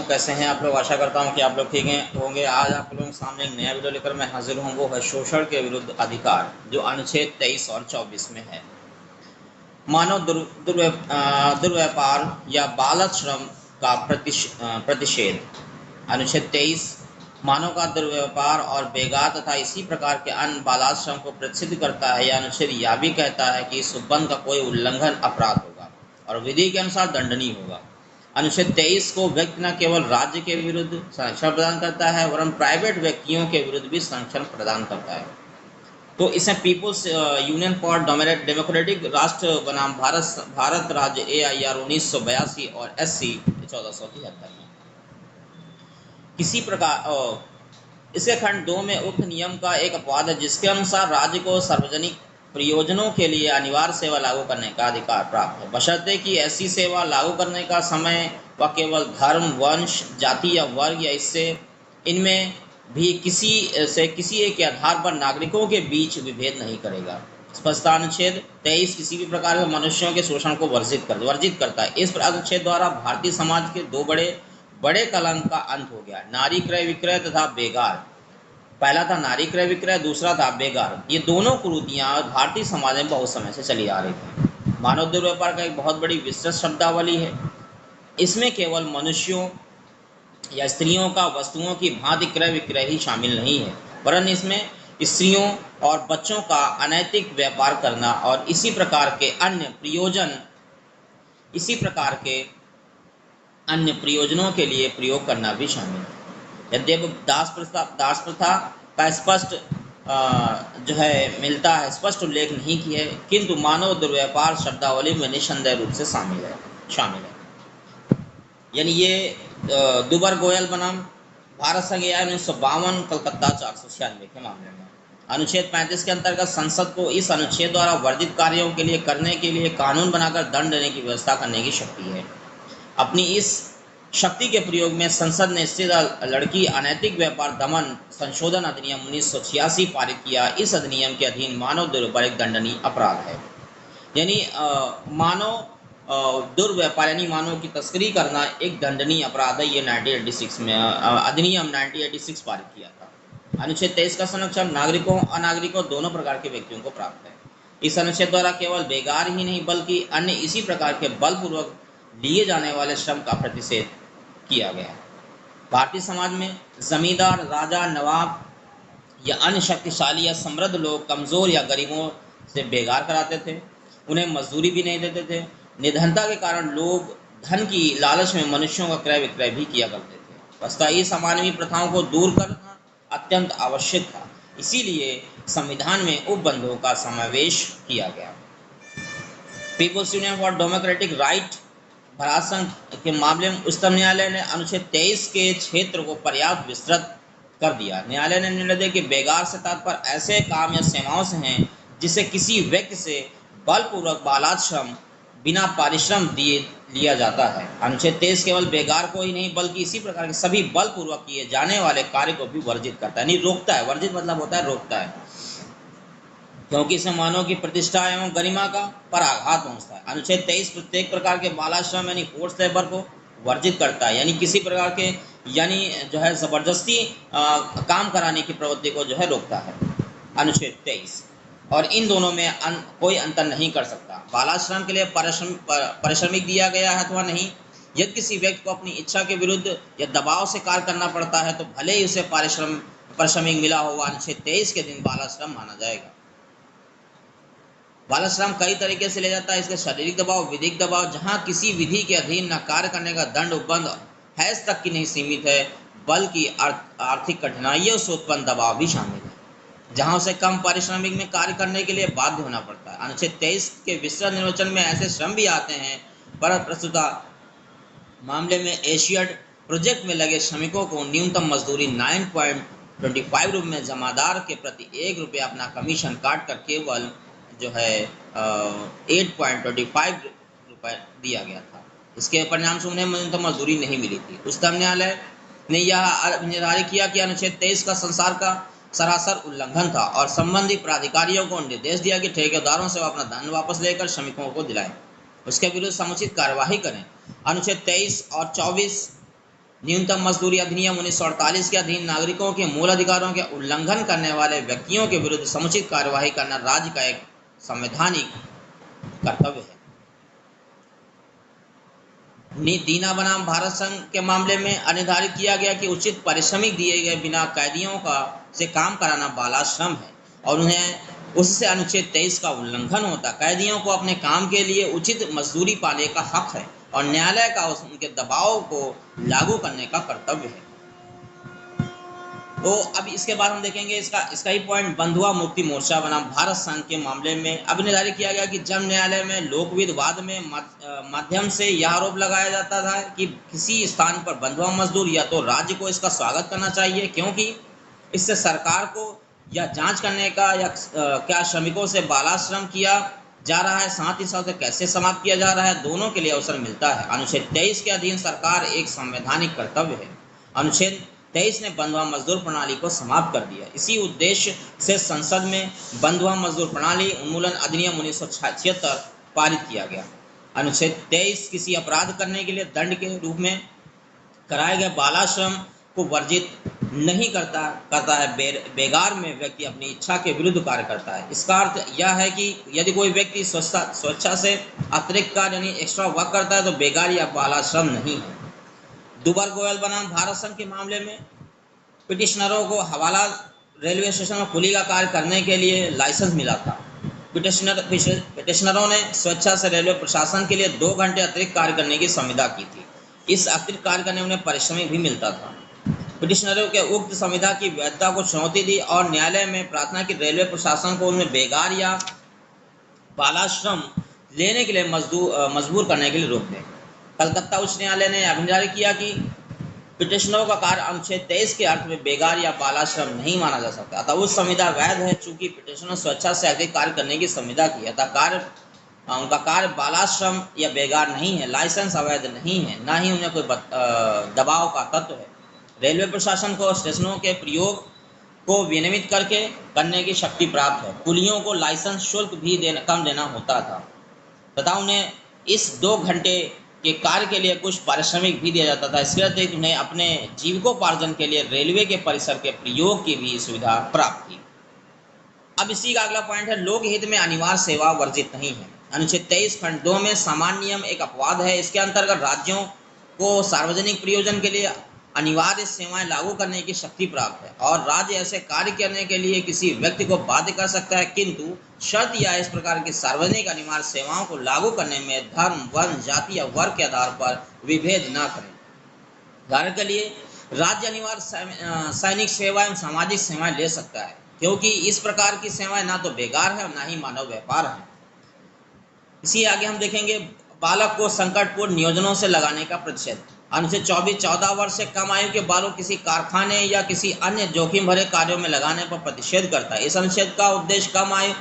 कैसे हैं आप लोग। आशा करता हूं कि आप लोग ठीक हैं होंगे। आज आप लोगों के सामने एक नया वीडियो लेकर मैं हाजिर हूं। वो है शोषण के विरुद्ध अधिकार, जो अनुच्छेद 23 और 24 में है। मानव दुर्व्यापार या बाल श्रम का प्रतिषेध। अनुच्छेद 23 मानव का दुर्व्यापार और बेगार तथा इसी प्रकार के अन्य बालाश्रम को प्रतिषिद्ध करता है। यह अनुच्छेद यह भी कहता है कि इस उपबंध का कोई उल्लंघन अपराध होगा और विधि के अनुसार दंडनीय होगा। अनुच्छेद 23 को व्यक्ति न केवल राज्य के विरुद्ध संरक्षण प्रदान करता है वरन प्राइवेट व्यक्तियों के विरुद्ध भी संरक्षण प्रदान करता है। तो इसमें पीपुल्स यूनियन फॉर डेमोक्रेटिक राष्ट्र बनाम भारत राज्य AIR 1982 और SC 1473 में किसी प्रकार इसके खंड 2 में उक्त नियम का एक अपवाद है, जिसके अनुसार राज्य को सार्वजनिक प्रयोजनों के लिए अनिवार्य सेवा लागू करने का अधिकार प्राप्त है, बशर्ते कि ऐसी सेवा लागू करने का समय वह केवल धर्म, वंश, जाति या वर्ग या इससे इनमें भी किसी एक के आधार पर नागरिकों के बीच विभेद नहीं करेगा। स्पष्टता अनुच्छेद 23 किसी भी प्रकार के मनुष्यों के शोषण को वर्जित करता है। इस अनुच्छेद द्वारा भारतीय समाज के दो बड़े कलंक का अंत हो गया, नारी क्रय विक्रय तथा बेगार। पहला था नारी क्रय विक्रय, दूसरा था बेगार। ये दोनों कुरीतियां भारतीय समाज में बहुत समय से चली आ रही थी। मानव दुर्व्यापार का एक बहुत बड़ी विस्तृत शब्दावली है। इसमें केवल मनुष्यों या स्त्रियों का वस्तुओं की भांति क्रय विक्रय ही शामिल नहीं है, वरन इसमें स्त्रियों और बच्चों का अनैतिक व्यापार करना और इसी प्रकार के अन्य प्रयोजनों के लिए प्रयोग करना भी शामिल है। यद्यपि दास प्रथा का स्पष्ट मिलता है, स्पष्ट उल्लेख नहीं किया है, किंतु मानव दुर्व्यापार शब्दावली में निसंदेह रूप से शामिल है। यानी ये दुबर गोयल बनाम भारत संघ 1952 कलकत्ता 496 के मामले में अनुच्छेद 35 के अंतर्गत संसद को इस अनुच्छेद द्वारा वर्जित कार्यों के लिए करने के लिए कानून बनाकर दंड देने की व्यवस्था करने की शक्ति है। अपनी इस शक्ति के प्रयोग में संसद ने स्त्री लड़की अनैतिक व्यापार दमन संशोधन अधिनियम 1986 पारित किया। इस अधिनियम के अधीन मानव दुर्व्यापार एक दंडनीय अपराध है। यानी मानव दुर्व्यापार यानी मानव की तस्करी करना एक दंडनीय अपराध है। ये 1986 में अधिनियम 1986 पारित किया था। अनुच्छेद 23 का संरक्षण नागरिकों अनागरिकों दोनों प्रकार के व्यक्तियों को प्राप्त है। इस अनुच्छेद द्वारा केवल बेगार ही नहीं बल्कि अन्य इसी प्रकार के बलपूर्वक लिए जाने वाले श्रम का प्रतिषेध किया गया है। भारतीय समाज में जमींदार, राजा, नवाब या अन्य शक्तिशाली या समृद्ध लोग कमजोर या गरीबों से बेगार कराते थे, उन्हें मजदूरी भी नहीं देते थे। निधनता के कारण लोग धन की लालच में मनुष्यों का क्रय विक्रय भी किया करते थे। वस्तुतः इस अमानवीय प्रथाओं को दूर करना अत्यंत आवश्यक था, इसीलिए संविधान में उपबंधों का समावेश किया गया। People's Union for Democratic Right Bharat संघ के मामले में उच्चतम न्यायालय ने अनुच्छेद 23 के क्षेत्र को पर्याप्त विस्तृत कर दिया। न्यायालय ने निर्णय दिया कि बेगार से तात्पर्य ऐसे काम या सेवाओं से हैं जिसे किसी व्यक्ति से बलपूर्वक बालाश्रम बिना पारिश्रम दिए लिया जाता है। अनुच्छेद 23 केवल बेगार को ही नहीं बल्कि इसी प्रकार के सभी बलपूर्वक किए जाने वाले कार्य को भी वर्जित करता है, नहीं रोकता है। वर्जित मतलब होता है रोकता है, क्योंकि इसमें मानव की प्रतिष्ठा एवं गरिमा का पर आघात पहुंचता है। अनुच्छेद 23 प्रत्येक प्रकार के बालाश्रम यानी फोर्स लेबर को वर्जित करता है, यानी किसी प्रकार के जबरदस्ती काम कराने की प्रवृत्ति को रोकता है अनुच्छेद 23। और इन दोनों में कोई अंतर नहीं कर सकता। बालाश्रम के लिए पारिश्रमिक दिया गया है अथवा नहीं, यदि किसी व्यक्ति को अपनी इच्छा के विरुद्ध या दबाव से कार्य करना पड़ता है तो भले ही उसे पारिश्रमिक मिला हो, अनुच्छेद 23 के दिन बालाश्रम माना जाएगा। बालाश्रम कई तरीके से ले जाता है। इसके शारीरिक दबाव, विधिक दबाव, जहां किसी विधि के अधीन न कार्य करने का दंड उपबंध हैज तक की नहीं सीमित है बल्कि आर्थिक कठिनाइयों से उत्पन्न दबाव भी शामिल है, जहां उसे कम पारिश्रमिक में कार्य करने के लिए बाध्य होना पड़ता है। अनुच्छेद 23 के विस्तृत निर्वचन में ऐसे श्रम भी आते हैं, पर प्रस्तुत मामले में एशियड प्रोजेक्ट में लगे श्रमिकों को न्यूनतम मजदूरी 9.25 रुपये में जमादार के प्रति 1 रुपया अपना कमीशन काट कर केवल 8.25 रुपये दिया गया था। इसके परिणाम से उन्हें न्यूनतम मजदूरी नहीं मिली थी। उच्चतम न्यायालय ने यह निर्धारित किया कि अनुच्छेद 23 का संसार का सरासर उल्लंघन था और संबंधित प्राधिकारियों को निर्देश दिया कि ठेकेदारों से अपना धन वापस लेकर श्रमिकों को दिलाएं, उसके विरुद्ध समुचित कार्यवाही करें। अनुच्छेद 23 और 24 न्यूनतम मजदूरी अधिनियम 1948 के अधीन नागरिकों के मूल अधिकारों के उल्लंघन करने वाले व्यक्तियों के विरुद्ध समुचित कार्यवाही करना राज्य का एक संवैधानिक कर्तव्य है। दीना बनाम भारत संघ के मामले में अनिर्धारित किया गया कि उचित पारिश्रमिक दिए गए बिना कैदियों का से काम कराना बालाश्रम है और उन्हें उससे अनुच्छेद 23 का उल्लंघन होता। कैदियों को अपने काम के लिए उचित मजदूरी पाने का हक है और न्यायालय का उनके दबाव को लागू करने का कर्तव्य है। तो अब इसके बाद हम देखेंगे इसका ही पॉइंट बंधुआ मुक्ति मोर्चा बनाम भारत संघ के मामले में अब निर्धारित किया गया कि जब न्यायालय में लोकविद वाद में माध्यम से यह आरोप लगाया जाता था कि किसी स्थान पर बंधुआ मजदूर या तो राज्य को इसका स्वागत करना चाहिए क्योंकि इससे सरकार को यह जांच करने का या क्या श्रमिकों से बालाश्रम किया जा रहा है, साथ ही साथ कैसे समाप्त किया जा रहा है, दोनों के लिए अवसर मिलता है। अनुच्छेद 23 के अधीन सरकार एक संवैधानिक कर्तव्य है। अनुच्छेद 23 ने बंधुआ मजदूर प्रणाली को समाप्त कर दिया। इसी उद्देश्य से संसद में बंधुआ मजदूर प्रणाली उन्मूलन अधिनियम 1976 पारित किया गया। अनुच्छेद 23 किसी अपराध करने के लिए दंड के रूप में कराए गए बालाश्रम को वर्जित नहीं करता है। बेगार में व्यक्ति अपनी इच्छा के विरुद्ध कार्य करता है। इसका अर्थ यह है कि यदि कोई व्यक्ति स्वेच्छा से अतिरिक्त कार्य यानी एक्स्ट्रा वर्क करता है तो बेगार या बालाश्रम नहीं है। दुबर गोयल बनाम भारत संघ के मामले में पिटिशनरों को हवाला रेलवे स्टेशन में कुली का कार्य करने के लिए लाइसेंस मिला था। पिटिशनरों ने स्वेच्छा से रेलवे प्रशासन के लिए 2 घंटे अतिरिक्त कार्य करने की संविदा की थी। इस अतिरिक्त कार्य करने में उन्हें पारिश्रमिक भी मिलता था। पिटिशनरों के उक्त संविदा की वैधता को चुनौती दी और न्यायालय में प्रार्थना की रेलवे प्रशासन को उन्हें बेगार या बालाश्रम लेने के लिए मजबूर करने के लिए रोक दें। कलकत्ता उच्च न्यायालय ने अभिजारी किया कि पिटिशनरों का कार्य अनुच्छेद 23 के अर्थ में बेगार या बालाश्रम नहीं माना जा सकता। अतः उस संविदा वैध है चूंकि पिटिशनर स्वेच्छा से अधिक कार्य करने की संविदा की, अतः उनका कार्य बालाश्रम या बेगार नहीं है। लाइसेंस अवैध नहीं है, ना ही उन्हें कोई दबाव का तत्व है। रेलवे प्रशासन को स्टेशनों के प्रयोग को विनियमित करने की शक्ति प्राप्त है। कुलियों को लाइसेंस शुल्क भी कम देना होता था तथा उन्हें इस 2 घंटे के कार्य के लिए कुछ पारिश्रमिक भी दिया जाता था। इसके अतिरिक्त उन्हें अपने जीविकोपार्जन के लिए रेलवे के परिसर के प्रयोग की भी सुविधा प्राप्त थी। अब इसी का अगला पॉइंट है लोकहित में अनिवार्य सेवा वर्जित नहीं है। अनुच्छेद 23 खंड 2 में सामान्य नियम एक अपवाद है। इसके अंतर्गत राज्यों को सार्वजनिक प्रयोजन के लिए अनिवार्य सेवाएं लागू करने की शक्ति प्राप्त है और राज्य ऐसे कार्य करने के लिए किसी व्यक्ति को बाध्य कर सकता है, किंतु शर्त या इस प्रकार की सार्वजनिक अनिवार्य सेवाओं को लागू करने में धर्म, वर्ण, जाति या वर्ग के आधार पर विभेद न करें। उदाहरण के लिए राज्य अनिवार्य सैनिक सेवा एवं सामाजिक सेवाएं ले सकता है क्योंकि इस प्रकार की सेवाएं ना तो बेकार है और ना ही मानव व्यापार है। इसी आगे हम देखेंगे बालक को संकटपूर्ण नियोजनों से लगाने का प्रतिषेध। अनुच्छेद 24 14 वर्ष से कम आयु के बालक किसी कारखाने या किसी अन्य जोखिम भरे कार्यों में लगाने पर प्रतिषेध करता है। इस अनुच्छेद का उद्देश्य कम आयु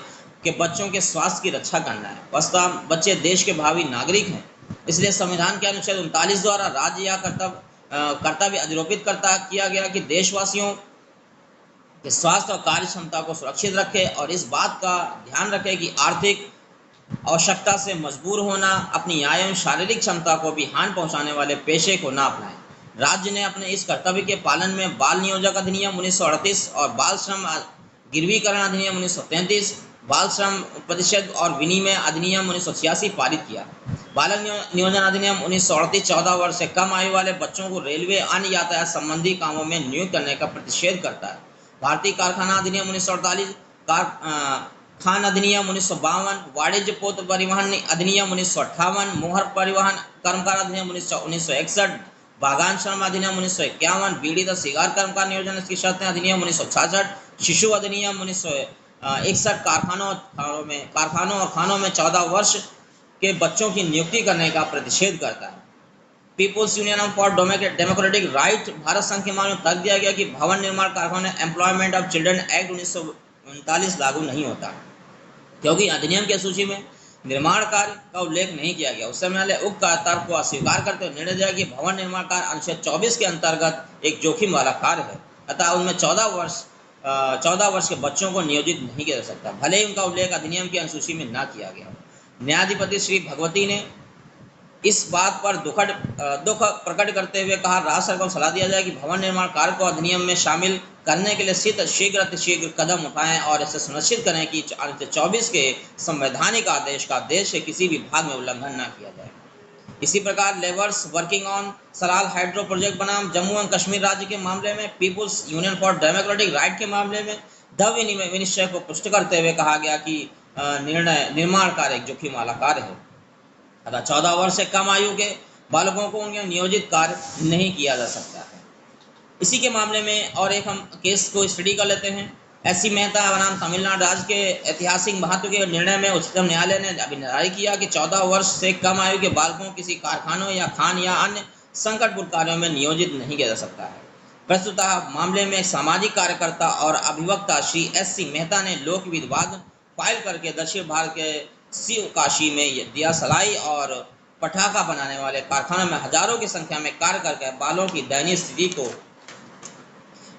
के बच्चों के स्वास्थ्य की रक्षा करना है। वस्तुतः बच्चे देश के भावी नागरिक हैं, इसलिए संविधान के अनुच्छेद 39 द्वारा राज्य या कर्तव्य अधिरोपित किया गया कि देशवासियों के स्वास्थ्य और कार्य क्षमता को सुरक्षित रखे और इस बात का ध्यान रखे कि आर्थिक आवश्यकता से मजबूर होना, अपनी आय एवं शारीरिक क्षमता को भी हानि पहुंचाने वाले पेशे को न अपनाएं। राज्य ने अपने इस कर्तव्य के पालन में बाल नियोजक अधिनियम 1938 और बाल श्रम गिरवीकरण अधिनियम 1933, बाल श्रम प्रतिषेध और विनिमय अधिनियम 1986 पारित किया। बालक नियोजन अधिनियम 1938 14 वर्ष से कम आयु वाले बच्चों को रेलवे अन्य यातायात संबंधी कामों में नियुक्त करने का प्रतिषेध करता है। भारतीय कारखाना अधिनियम 1948, खान अधिनियम 1952, वाणिज्य पोत परिवहन अधिनियम 1958, मोहर परिवहन कर्मकार अधिनियम 1961, बागान श्रम अधिनियम 1951, बीड़ी तथा सिगार कर्मकार नियोजन की शर्तें अधिनियम 1966, शिशु अधिनियम 1961 कारखानों और खानों में 14 वर्ष के बच्चों की नियुक्ति करने का प्रतिषेध करता है। People's Union for Democratic Right Bharat संघ के मामले में तर्क दिया गया कि भवन निर्माण कारखाने एम्प्लॉयमेंट ऑफ चिल्ड्रन एक्ट 1939 लागू नहीं होता क्योंकि अधिनियम की सूची में निर्माण कार्य का उल्लेख नहीं किया गया। उस समय उक्त तर्क को अस्वीकार करते हुए निर्णय दिया कि भवन निर्माण कार्य अनुच्छेद 24 के अंतर्गत एक जोखिम वाला कार्य है, अतः उनमें 14 वर्ष के बच्चों को नियोजित नहीं किया जा सकता, भले ही उनका उल्लेख अधिनियम की अनुसूची में न किया गया। न्यायाधिपति श्री भगवती ने इस बात पर दुख प्रकट करते हुए कहा राज्य सरकार को सलाह दिया जाए कि भवन निर्माण कार्य को अधिनियम में शामिल करने के लिए शीघ्र कदम उठाएं और इसे सुनिश्चित करें कि अनुच्छेद 24 के संवैधानिक आदेश का देश के किसी भी भाग में उल्लंघन न किया जाए। इसी प्रकार labours working on Salal hydro project बनाम जम्मू एंड कश्मीर राज्य के मामले में People's Union for Democratic Right के मामले में विनिश्चय को पुष्ट करते हुए कहा गया कि निर्माण कार्य एक जोखिम वाला कार्य है, अतः 14 वर्ष से कम आयु के बालकों को उनके नियोजित कार्य नहीं किया जा सकता है। इसी के मामले में और एक हम केस को स्टडी कर लेते हैं। एस.सी. मेहता बनाम तमिलनाडु राज्य के ऐतिहासिक महत्व के निर्णय में उच्चतम न्यायालय ने अभी निर्धारित किया कि 14 वर्ष से कम आयु के बालकों किसी कारखानों या खान या अन्य संकटपूर्ण कार्यों में नियोजित नहीं किया जा सकता है। प्रस्तुत मामले में सामाजिक कार्यकर्ता और अभिवक्ता श्री एस.सी. मेहता ने लोक विवाद फाइल करके दक्षिण भारत के शिवकाशी में दिया सलाई और पटाखा बनाने वाले कारखानों में हजारों की संख्या में कार्य करके बालों की दयनीय स्थिति को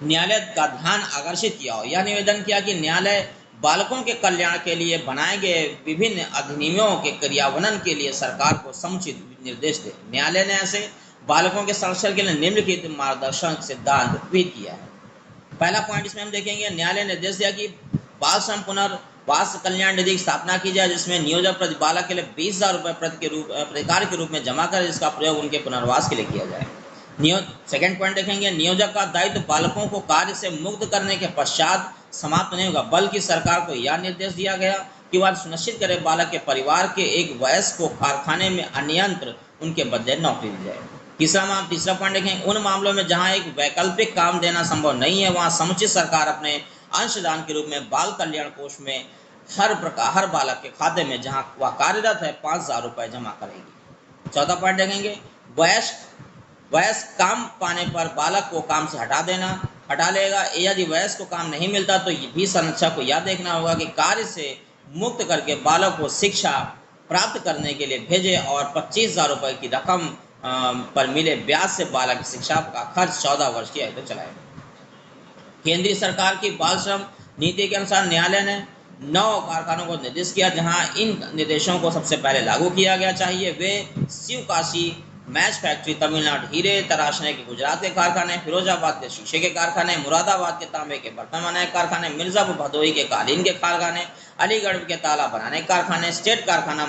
न्यायालय का ध्यान आकर्षित किया और यह निवेदन किया कि न्यायालय बालकों के कल्याण के लिए बनाए गए विभिन्न अधिनियमों के क्रियान्वयन के लिए सरकार को समुचित निर्देश दे। न्यायालय ने ऐसे बालकों के संरक्षण के लिए निम्नलिखित मार्गदर्शक सिद्धांत विहित किया है। पहला पॉइंट इसमें हम देखेंगे, न्यायालय ने निर्देश दिया कि बाल श्रम पुनर्वास कल्याण निधि की स्थापना की जाए, जिसमें नियोजक प्रति बालक के लिए 20,000 रुपये प्रतिकार के रूप में जमा कर जिसका प्रयोग उनके पुनर्वास के लिए किया जाए। सेकेंड पॉइंट देखेंगे, नियोजक का दायित्व बालकों को कार्य से मुक्त करने के पश्चात समाप्त नहीं होगा, बल्कि सरकार को यह निर्देश दिया गया कि वह सुनिश्चित करे बालक के परिवार के एक वयस्क को कारखाने में अन्यंत्र उनके बदले नौकरी दी जाए। तीसरा पॉइंट देखें, उन मामलों में जहां एक वैकल्पिक काम देना संभव नहीं है वहां समुचित सरकार अपने अंशदान के रूप में बाल कल्याण कोष में हर बालक के खाते में जहां वह कार्यरत है 5,000 रुपये जमा करेगी। चौथा पॉइंट देखेंगे, वयस्क काम पाने पर बालक को काम से हटा लेगा। यदि वयस्क को काम नहीं मिलता तो भी संरक्षक को यह देखना होगा कि कार्य से मुक्त करके बालक को शिक्षा प्राप्त करने के लिए भेजे और 25,000 रुपये की रकम पर मिले ब्याज से बालक की शिक्षा का खर्च 14 वर्ष की आयु तक चलाए। केंद्रीय सरकार की बाल श्रम नीति के अनुसार न्यायालय ने 9 कारखानों को निर्देश किया जहां इन निर्देशों को सबसे पहले लागू किया गया चाहिए। वे शिवकाशी मैच फैक्ट्री तमिलनाडु, हीरे तराशने के गुजरात के कारखाने, फिरोजाबाद के शीशे के कारखाने, मुरादाबाद के तांबे के बर्तन बनाने के कारखाने, मिर्जापुर भदोही के कालीन के कारखाने, अलीगढ़ के ताला बनाने के कारखाने, स्टेट कारखाना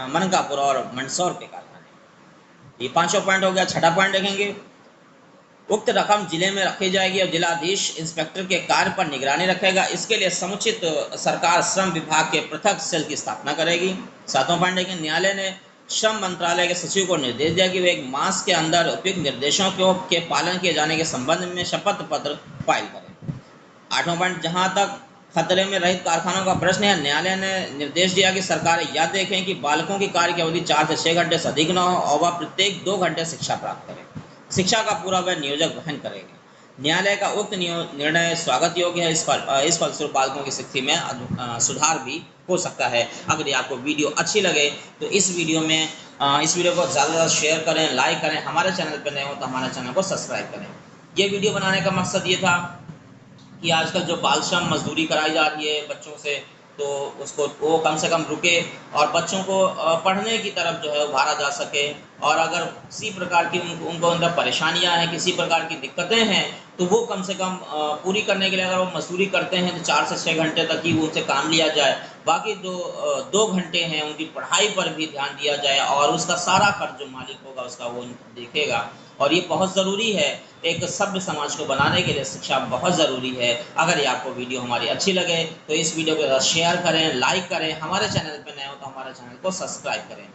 मनकापुर और मंदसौर के कारखाने। ये 5वां पॉइंट हो गया। छठा पॉइंट देखेंगे, उक्त रकम जिले में रखी जाएगी और जिलाधीश इंस्पेक्टर के कार्य पर निगरानी रखेगा। इसके लिए समुचित सरकार श्रम विभाग के पृथक सेल की स्थापना करेगी। 7वां पॉइंट देखेंगे, न्यायालय ने श्रम मंत्रालय के सचिव को निर्देश दिया कि वे 1 मास के अंदर उपयुक्त निर्देशों के पालन किए जाने के संबंध में शपथ पत्र फाइल करें। 8वां पॉइंट, जहां तक खतरे में रहित कारखानों का प्रश्न है, न्यायालय ने निर्देश दिया कि सरकार यह देखें कि बालकों की कार्य की अवधि 4 से 6 घंटे से अधिक न हो और वह प्रत्येक 2 घंटे शिक्षा प्राप्त करें। शिक्षा का पूरा व्यय नियोजक वहन करेंगे। न्यायालय का उक्त निर्णय स्वागत योग्य है। इस फलस्वरूप बालकों की स्थिति में सुधार भी हो सकता है। अगर आपको वीडियो अच्छी लगे तो इस वीडियो को ज़्यादा से ज़्यादा शेयर करें, लाइक करें। हमारे चैनल पर नए हो तो हमारे चैनल को सब्सक्राइब करें। ये वीडियो बनाने का मकसद ये था कि आजकल जो बाल श्रम मजदूरी कराई जा रही है बच्चों से, तो उसको वो कम से कम रुके और बच्चों को पढ़ने की तरफ जो है उभारा जा सके। और अगर किसी प्रकार की उनको अंदर परेशानियां हैं, किसी प्रकार की दिक्कतें हैं, तो वो कम से कम पूरी करने के लिए अगर वो मजदूरी करते हैं तो 4 से 6 घंटे तक ही उनसे काम लिया जाए। बाकी जो 2 घंटे हैं उनकी पढ़ाई पर भी ध्यान दिया जाए और उसका सारा खर्च जो मालिक होगा उसका वो देखेगा। और ये बहुत ज़रूरी है, एक सभ्य समाज को बनाने के लिए शिक्षा बहुत ज़रूरी है। अगर ये आपको वीडियो हमारी अच्छी लगे तो इस वीडियो को शेयर करें, लाइक करें। हमारे चैनल पर नए हो तो हमारे चैनल को सब्सक्राइब करें।